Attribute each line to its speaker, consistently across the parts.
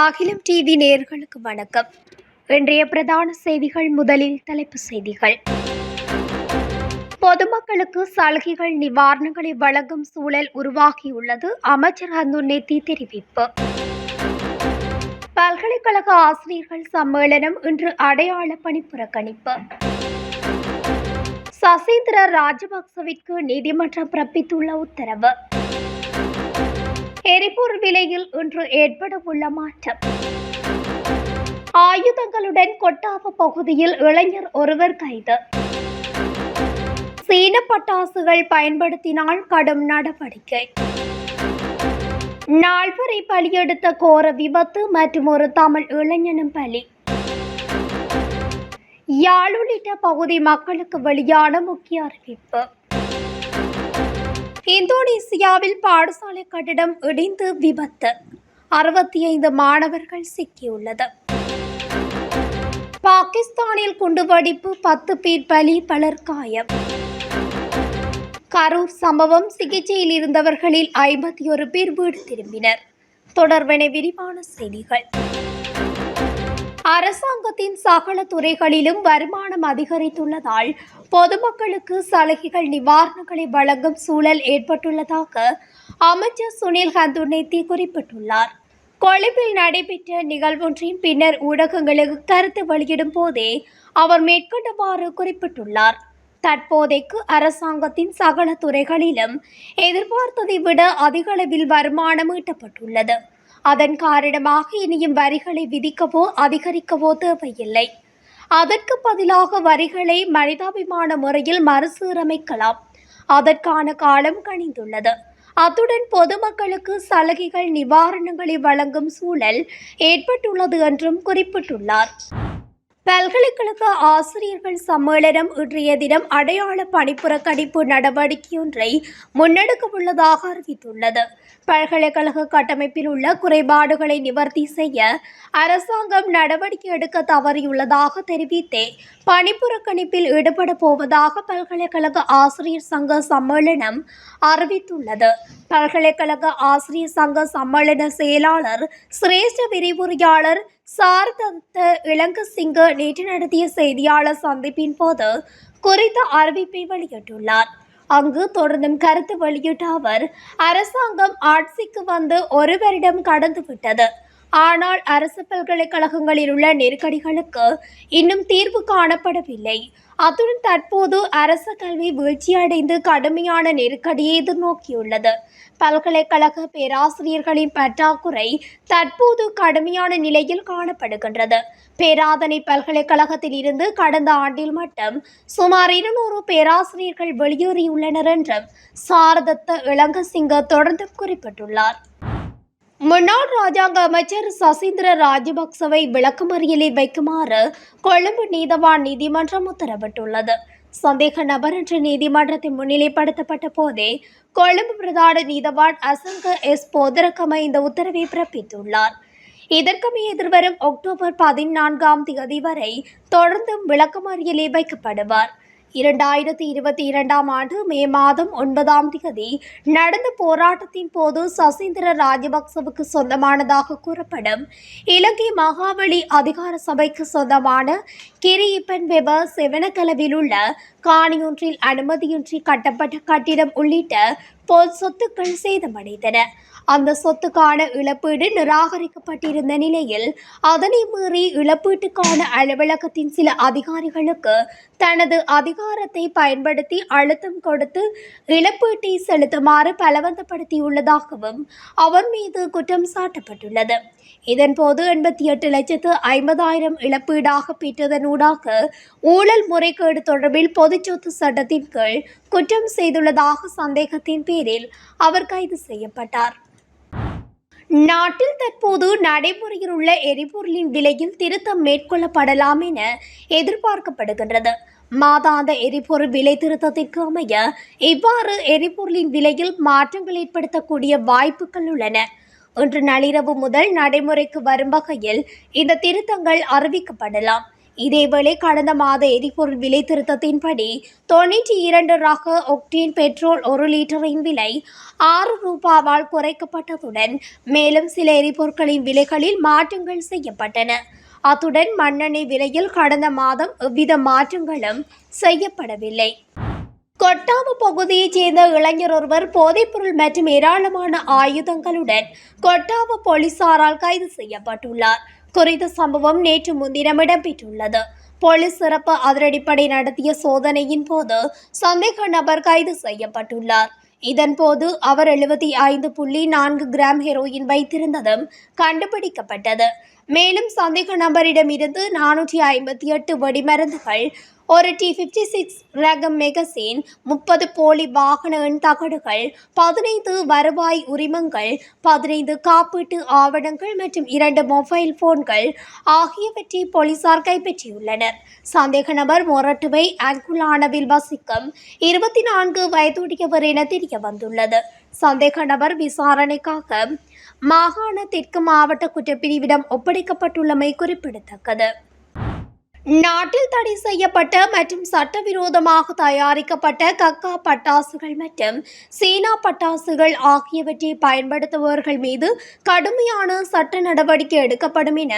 Speaker 1: அகிலம் டிவி நேயர்களுக்கு வணக்கம். இன்றைய பிரதான செய்திகள். முதலில் தலைப்புச் செய்திகள். பொதுமக்களுக்கு சலுகைகள் நிவாரணங்களை வழங்கும் சூழல் உருவாகியுள்ளது. அமைச்சர் ஹந்துன்னேத்தி தெரிவிப்பு. பல்கலைக்கழக ஆசிரியர்கள் சம்மேளனம் இன்று அடையாள பணி புறக்கணிப்பு. சசீந்திர ராஜபக்சவிற்கு நீதிமன்றம் பிறப்பித்துள்ள உத்தரவு. எரிபொருள் விலையில் இன்று ஏற்படவுள்ள மாற்றம். ஆயுதங்களுடன் கொட்டாவ பகுதியில் இளைஞர் ஒருவர் கைது. சீன பட்டாசுகள் பயன்படுத்தினால் கடும் நடவடிக்கை. நால்வரை பலியெடுத்த கோர விபத்து மற்றும் ஒரு தமிழ் இளைஞனும் பலி. யாழ் உள்ளிட்ட பகுதி மக்களுக்கு வெளியான முக்கிய அறிவிப்பு. இந்தோனேசியாவில் பாடசாலை கட்டிடம் இடிந்து விபத்து. 65 மாணவர்கள் சிக்கியுள்ளது. பாகிஸ்தானில் குண்டுவெடிப்பு, 10 பேர் பலி, பலர் காயம். கரூர் சம்பவம். சிகிச்சையில் இருந்தவர்களில் 51 பேர் வீடு திரும்பினர். தொடர்பென விரிவான செய்திகள். அரசாங்கத்தின் சகல துறைகளிலும் வருமானம் அதிகரித்துள்ளதால் பொதுமக்களுக்கு சலுகைகள் நிவாரணங்களை வழங்கும் சூழல் ஏற்பட்டுள்ளதாக அமைச்சர் சுனில் ஹந்துன்னேத்தி குறிப்பிட்டுள்ளார். கொழும்பில் நடைபெற்ற நிகழ்வொன்றின் பின்னர் ஊடகங்களுக்கு கருத்து வெளியிடும் போதே அவர் மேற்கொண்டவாறு குறிப்பிட்டுள்ளார். தற்போதைக்கு அரசாங்கத்தின் சகல துறைகளிலும் எதிர்பார்த்ததை விட அதிக அளவில் வருமானம் ஈட்டப்பட்டுள்ளது. அதன் காரணமாக இனியும் வரிகளை விதிக்கவோ அதிகரிக்கவோ தேவையில்லை. அதற்கு பதிலாக வரிகளை மனிதாபிமான முறையில் மறுசீரமைக்கலாம். அதற்கான காலம் கனிந்துள்ளது. அத்துடன் பொதுமக்களுக்கு சலுகைகள் நிவாரணங்களை வழங்கும் சூழல் ஏற்பட்டுள்ளது என்றும் குறிப்பிட்டுள்ளார். பல்கலைக்கழக ஆசிரியர்கள் சம்மேளனம் இன்றைய தினம் அடையாள பணிப்புறக்கணிப்பு நடவடிக்கையொன்றை முன்னெடுக்க உள்ளதாக அறிவித்துள்ளது. பல்கலைக்கழக கட்டமைப்பில் உள்ள குறைபாடுகளை நிவர்த்தி செய்ய அரசாங்கம் நடவடிக்கை எடுக்க தவறியுள்ளதாக தெரிவித்தே பணிப்புறக்கணிப்பில் ஈடுபட போவதாக பல்கலைக்கழக ஆசிரியர் சங்க சம்மேளனம் அறிவித்துள்ளது. பல்கலைக்கழக ஆசிரியர் சங்க சம்மேளன செயலாளர் சிரேஷ்ட விரிவுரையாளர் சாரதத்த இளங்கசிங்க நேற்று நடத்திய செய்தியாளர் சந்திப்பின் போது குறித்த அறிவிப்பை வெளியிட்டுள்ளார். அங்கு தொடர்ந்தும் கருத்து வெளியிட்ட அவர், அரசாங்கம் ஆட்சிக்கு வந்து 1 வருடம் கடந்துவிட்டது. ஆனால் அரசு பல்கலைக்கழகங்களில் உள்ள நெருக்கடிகளுக்கு இன்னும் தீர்வு காணப்படவில்லை. அத்துடன் தற்போது அரசு கல்வி வீழ்ச்சியடைந்து கடுமையான நெருக்கடியை எதிர்நோக்கியுள்ளது. பல்கலைக்கழக பேராசிரியர்களின் பற்றாக்குறை தற்போது கடுமையான நிலையில் காணப்படுகின்றது. பேராதனை பல்கலைக்கழகத்தில் இருந்து கடந்த ஆண்டில் மட்டும் சுமார் 200 பேராசிரியர்கள் வெளியேறியுள்ளனர் என்றும் சாரதத்த இளங்கசிங்க தொடர்ந்து குறிப்பிட்டுள்ளார். முன்னாள் ராஜாங்க அமைச்சர் சசீந்திர ராஜபக்சவை விளக்கமறியலில் வைக்குமாறு கொழும்பு நீதவான் நீதிமன்றம் உத்தரவிட்டுள்ளது. சந்தேக நபர் என்று நீதிமன்றத்தில் முன்னிலைப்படுத்தப்பட்ட போதே கொழும்பு பிரதான நீதவான் அசங்க எஸ் போதரகம இந்த உத்தரவை பிறப்பித்துள்ளார். இதற்குமே எதிர்வரும் அக்டோபர் 14ஆம் தேதி வரை தொடர்ந்தும் விளக்கமறியலில் வைக்கப்படுவார். 2022ஆம் ஆண்டு மே மாதம் 9ஆம் தேதி நடந்த போராட்டத்தின் போது சசீந்திர ராஜபக்சவுக்கு சொந்தமானதாக கூறப்படும் இலங்கை மகாவலி அதிகார சபைக்கு சொந்தமான கிரியப்பன் வெப செவனகலவில் உள்ள காணியொன்றில் அனுமதியின்றி கட்டப்பட்ட கட்டிடம் உள்ளிட்ட பொது சொத்துக்கள் சேதமடைந்தன. அந்த சொத்துக்கான இழப்பீடு நிராகரிக்கப்பட்டிருந்த நிலையில் அதனை மீறி இழப்பீட்டுக்கான அலுவலகத்தின் சில அதிகாரிகளுக்கு தனது அதிகாரத்தை பயன்படுத்தி அழுத்தம் கொடுத்து இழப்பீட்டை செலுத்துமாறு பலவந்தப்படுத்தியுள்ளதாகவும் அவர் மீது குற்றம் சாட்டப்பட்டுள்ளது. இதன்போது 88,50,000 இழப்பீடாக பெற்றதனூடாக ஊழல் முறைகேடு தொடர்பில் பொதுச்சொத்து சட்டத்தின் கீழ் குற்றம் செய்துள்ளதாக சந்தேகத்தின் பேரில் அவர் கைது செய்யப்பட்டார். நாட்டில் தற்போது நடைமுறையில் உள்ள எரிபொருளின் விலையில் திருத்தம் மேற்கொள்ளப்படலாம் என எதிர்பார்க்கப்படுகின்றது. மாதாந்த எரிபொருள் விலை திருத்தத்திற்கு அமைய இவ்வாறு எரிபொருளின் விலையில் மாற்றங்கள் ஏற்படுத்தக்கூடிய வாய்ப்புகள் உள்ளன. இன்று நள்ளிரவு முதல் நடைமுறைக்கு வரும் வகையில் இந்த திருத்தங்கள் அறிவிக்கப்படலாம். இதேவேளை கடந்த மாத எரிபொருள் விலை திருத்தத்தின்படி 92 ரக ஒக்டேன் பெட்ரோல் 1 லிட்டரின் விலை 6 ரூபாவால் குறைக்கப்பட்டதுடன் மேலும் சில எரிபொருட்களின் விலைகளில் மாற்றங்கள் செய்யப்பட்டன. அத்துடன் மண்ணெண்ணெய் விலையில் கடந்த மாதம் எவ்வித மாற்றங்களும் செய்யப்படவில்லை. கொட்டாவு பகுதியைச் சேர்ந்த இளைஞர் ஒருவர் போதைப்பொருள் மற்றும் ஏராளமான ஆயுதங்களுடன் கொட்டாவு போலீசாரால் கைது செய்யப்பட்டுள்ளார். குறித்த சம்பவம் நேற்று முன்தினம் இடம்பெற்றுள்ளது. போலீஸ் சிறப்பு அதிரடிப்படை நடத்திய சோதனையின் போது சந்தேக நபர் கைது செய்யப்பட்டுள்ளார். இதன்போது அவர் 75.4 கிராம் ஹெரோயின் வைத்திருந்ததும் கண்டுபிடிக்கப்பட்டது. மேலும் சந்தேக நபரிடமிருந்து 458 வெடிமருந்துகள், ஒரு T56 ரக மெகசின், 30 போலி வாகன எண் தகடுகள், 15 வருவாய் உரிமங்கள், 15 காப்பீட்டு ஆவணங்கள் மற்றும் 2 மொபைல் போன்கள் ஆகியவற்றை போலீசார் கைப்பற்றியுள்ளனர். சந்தேக நபர் மொரட்டுவை அங்குலானவில் வசிக்கும் 24 வயதுடையவர் என தெரிய வந்துள்ளது. சந்தேக நபர் விசாரணைக்காக மாகாண தெற்கு மாவட்ட குற்றப்பிரிவிடம் ஒப்படைக்கப்பட்டுள்ளமை குறிப்பிடத்தக்கது. நாட்டில் தடை செய்யப்பட்ட மற்றும் சட்டவிரோதமாக தயாரிக்கப்பட்ட கக்கா பட்டாசுகள் மற்றும் சீனா பட்டாசுகள் ஆகியவற்றை பயன்படுத்துபவர்கள் மீது கடுமையான சட்ட நடவடிக்கை எடுக்கப்படும் என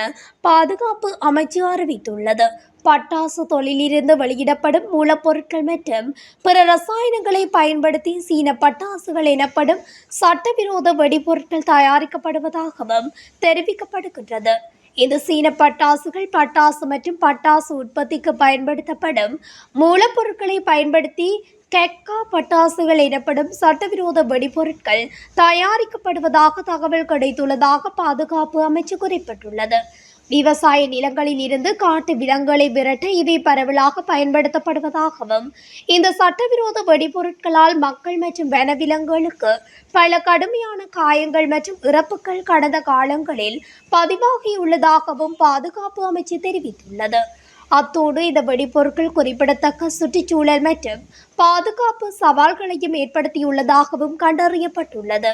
Speaker 1: பாதுகாப்பு அமைச்சு அறிவித்துள்ளது. பட்டாசு தொழிலிருந்து வெளியிடப்படும் மூலப்பொருட்கள் மற்றும் பிற ரசாயனங்களை பயன்படுத்தி சீன பட்டாசுகள் எனப்படும் சட்டவிரோத வெடிபொருட்கள் தயாரிக்கப்படுவதாகவும் தெரிவிக்கப்படுகின்றது. இந்த சீன பட்டாசுகள் பட்டாசு மற்றும் பட்டாசு உற்பத்திக்கு பயன்படுத்தப்படும் மூலப்பொருட்களை பயன்படுத்தி கெக்கா பட்டாசுகள் எனப்படும் சட்டவிரோத வெடிபொருட்கள் தயாரிக்கப்படுவதாக தகவல் கிடைத்துள்ளதாக பாதுகாப்பு அமைச்சு குறிப்பிட்டுள்ளது. விவசாய நிலங்களில் இருந்து காட்டு விலங்குகளை விரட்ட இவை பரவலாக பயன்படுத்தப்படுவதாகவும் இந்த சட்டவிரோத வெடிபொருட்களால் மக்கள் மற்றும் வனவிலங்குகளுக்கு பல கடுமையான காயங்கள் மற்றும் இறப்புகள் கடந்த காலங்களில் பதிவாகியுள்ளதாகவும் பாதுகாப்பு அமைச்சு தெரிவித்துள்ளது. அத்தோடு இந்த வெடிபொருட்கள் குறிப்பிடத்தக்க சுற்றுச்சூழல் மற்றும் பாதுகாப்பு சவால்களையும் ஏற்படுத்தியுள்ளதாகவும் கண்டறியப்பட்டுள்ளது.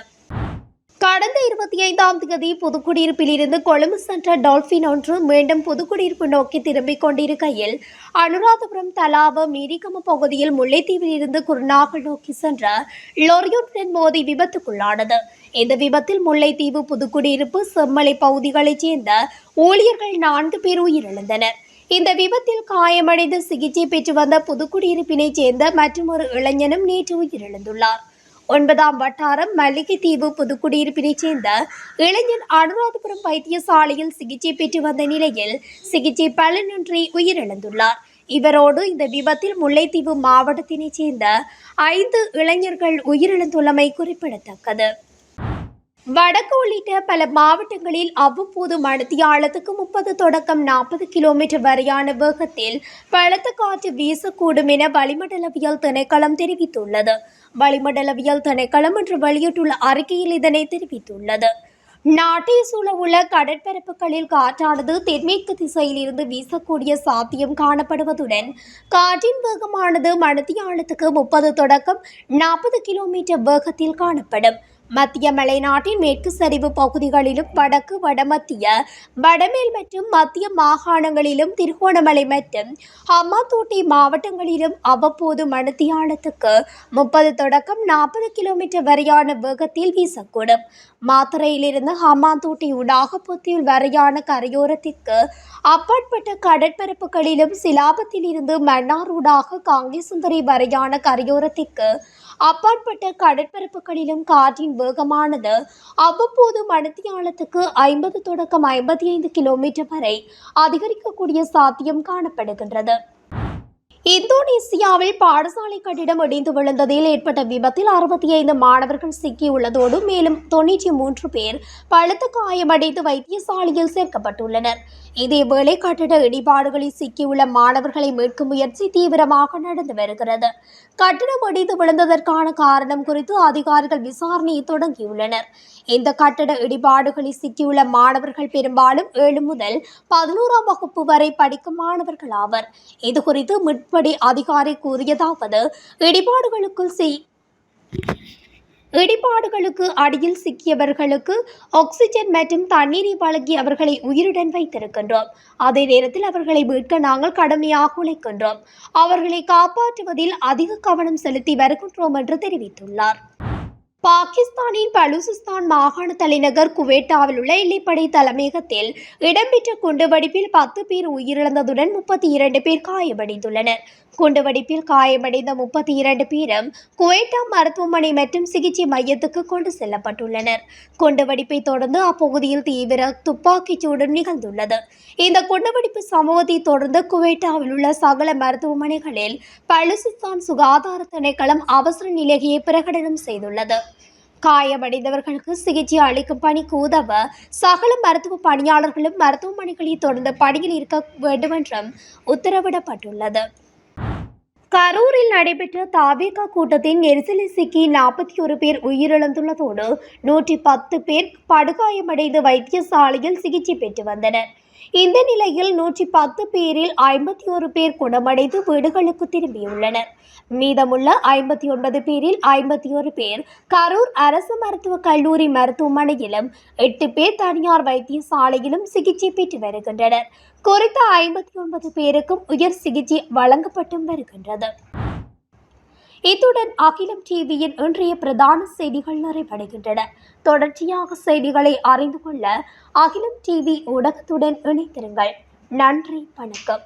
Speaker 1: கடந்த 25ஆம் தேதி புதுக்குடியிருப்பில் இருந்து கொழும்பு சென்ற டால்பின் ஒன்று மீண்டும் புதுக்குடியிருப்பு நோக்கி திரும்பிக் கொண்டிருக்கையில் அனுராதபுரம் தலாவ மீரிகம பகுதியில் முல்லைத்தீவில் இருந்து குருநாகல் நோக்கி சென்ற லொரியுடன் மோதி விபத்துக்குள்ளானது. இந்த விபத்தில் முல்லைத்தீவு புதுக்குடியிருப்பு செம்மலை பகுதிகளைச் சேர்ந்த ஊழியர்கள் 4 பேர் உயிரிழந்தனர். இந்த விபத்தில் காயமடைந்து சிகிச்சை பெற்று வந்த புதுக்குடியிருப்பினைச் சேர்ந்த மற்றொரு இளைஞனும் நேற்று உயிரிழந்துள்ளார். 9ஆம் வட்டாரம் மல்லிகைத்தீவு புதுக்குடியிருப்பினைச் சேர்ந்த இளைஞன் அனுராதபுரம் வைத்தியசாலையில் சிகிச்சை பெற்று வந்த நிலையில் சிகிச்சை பலனின்றி உயிரிழந்துள்ளார். இவரோடு இந்த விபத்தில் முல்லைத்தீவு மாவட்டத்தினைச் சேர்ந்த 5 இளைஞர்கள் உயிரிழந்துள்ளமை குறிப்பிடத்தக்கது. வடக்கு உள்ளிட்ட பல மாவட்டங்களில் அவ்வப்போது மணித்தியாலத்துக்கு 30 தொடக்கம் 40 கிலோமீட்டர் வரையான வேகத்தில் பலத்த காற்று வீசக்கூடும் என வளிமண்டலவியல் திணைக்களம் தெரிவித்துள்ளது. வளிமண்டலவியல் திணைக்களம் இன்று வெளியிட்டுள்ள அறிக்கையில் இதனை தெரிவித்துள்ளது. நாட்டை சூழவுள்ள கடற்பரப்புகளில் காற்றானது தென்மேற்கு திசையில் இருந்து வீசக்கூடிய சாத்தியம் காணப்படுவதுடன் காற்றின் வேகமானது மணித்தியாலத்துக்கு 30 தொடக்கம் 40 கிலோமீட்டர் வேகத்தில் காணப்படும். மத்திய மலைநாட்டின் மேற்கு சரிவு பகுதிகளிலும் வடக்கு வடமத்திய வடமேல் மற்றும் மத்திய மாகாணங்களிலும் திருகோணமலை மற்றும் ஹம்மாந்தோட்டை மாவட்டங்களிலும் அவ்வப்போது மணித்தியாலத்துக்கு 30 தொடக்கம் 40 கிலோமீட்டர் வரையான வேகத்தில் வீசக்கூடும். மாத்தறையிலிருந்து ஹம்மாந்தோட்டை ஊடாக புத்தியுள் வரையான கரையோரத்திற்கு அப்பாற்பட்ட கடற்பரப்புகளிலும் சிலாபத்தில் இருந்து மன்னார் ஊடாக காங்கேசுந்தரி வரையான கரையோரத்திற்கு அப்பாற்பட்ட கடற்பரப்புகளிலும் காற்றின் வேகமானது அவ்வப்போது மணித்தியாலத்துக்கு 50 தொடக்கம் 55 கிலோமீட்டர் வரை அதிகரிக்கக்கூடிய சாத்தியம் காணப்படுகின்றது. இந்தோனேசியாவில் பாடசாலை கட்டிடம் இடிந்து விழுந்ததில் ஏற்பட்ட விபத்தில் 65 மாணவர்கள் சிக்கியுள்ளதோடு மேலும் 93 பேர் பலத்த காயமடைந்து வைத்தியசாலையில் சேர்க்கப்பட்டுள்ளனர். இதேவேளை கட்டிட இடிபாடுகளில் சிக்கியுள்ள மாணவர்களை மீட்கும் முயற்சி தீவிரமாக நடந்து வருகிறது. கட்டிடம் இடிந்து விழுந்ததற்கான காரணம் குறித்து அதிகாரிகள் விசாரணையை தொடங்கியுள்ளனர். இந்த கட்டிட இடிபாடுகளில் சிக்கியுள்ள மாணவர்கள் பெரும்பாலும் 7 முதல் 11ஆம் வகுப்பு வரை படிக்கும் மாணவர்கள் ஆவர். இதுகுறித்து மீட்படி அதிகாரி கூறியதாவது, இடிபாடுகளுக்குள் இடிபாடுகளுக்கு அடியில் சிக்கியவர்களுக்கு ஆக்சிஜன் மற்றும் தண்ணீரை வழங்கி அவர்களை உயிருடன் வைத்திருக்கின்றோம். அதே நேரத்தில் அவர்களை மீட்க நாங்கள் கடுமையாக உழைக்கின்றோம். அவர்களை காப்பாற்றுவதில் அதிக கவனம் செலுத்தி வருகின்றோம் என்று தெரிவித்துள்ளார். பாகிஸ்தானின் பலூசிஸ்தான் மாகாண தலைநகர் குவேட்டாவில் உள்ள எல்லைப்படை தலைமையகத்தில் இடம்பெற்ற குண்டுவெடிப்பில் 10 பேர் உயிரிழந்ததுடன் 32 பேர் காயமடைந்துள்ளனர். குண்டுவெடிப்பில் காயமடைந்த 32 பேரும் குவேட்டா மருத்துவமனை மற்றும் சிகிச்சை மையத்துக்கு கொண்டு செல்லப்பட்டுள்ளனர். குண்டுவெடிப்பை தொடர்ந்து அப்பகுதியில் தீவிர துப்பாக்கிச் சூடு நிகழ்ந்துள்ளது. இந்த குண்டுவெடிப்பு சம்பவத்தை தொடர்ந்து குவேட்டாவில் உள்ள சகல மருத்துவமனைகளில் பலூசிஸ்தான் சுகாதார திணைக்களம் அவசர நிலையை பிரகடனம் செய்துள்ளது. காயமடைந்தவர்களுக்கு சிகிச்சை அளிக்கும் பணிக்கு உதவ சகல மருத்துவ பணியாளர்களும் மருத்துவமனைகளில் தொடர்ந்து பணியில் இருக்க வேண்டும் என்றும் உத்தரவிடப்பட்டுள்ளது. கரூரில் நடைபெற்ற தாவேகா கூட்டத்தின் நெரிசலில் சிக்கி 41 பேர் உயிரிழந்துள்ளதோடு 110 பேர் படுகாயமடைந்து வைத்தியசாலையில் சிகிச்சை பெற்று வந்தனர். இந்த நிலையில் 110 பேரில் 51 பேர் குணமடைந்து வீடுகளுக்கு திரும்பியுள்ளனர். மீதமுள்ள 59 பேரில் 51 பேர் கரூர் அரசு மருத்துவக் கல்லூரி மருத்துவமனையிலும் 8 பேர் தனியார் வைத்தியசாலையிலும் சிகிச்சை பெற்று வருகின்றனர். குறித்த 59 பேருக்கும் உயர் சிகிச்சை வழங்கப்பட்டும் வருகின்றது. இத்துடன் அகிலம் டிவியின் இன்றைய பிரதான செய்திகள் நிறைவடைகின்றன. தொடர்ச்சியாக செய்திகளை அறிந்து கொள்ள அகிலம் டிவி ஊடகத்துடன் இணைந்திருங்கள். நன்றி, வணக்கம்.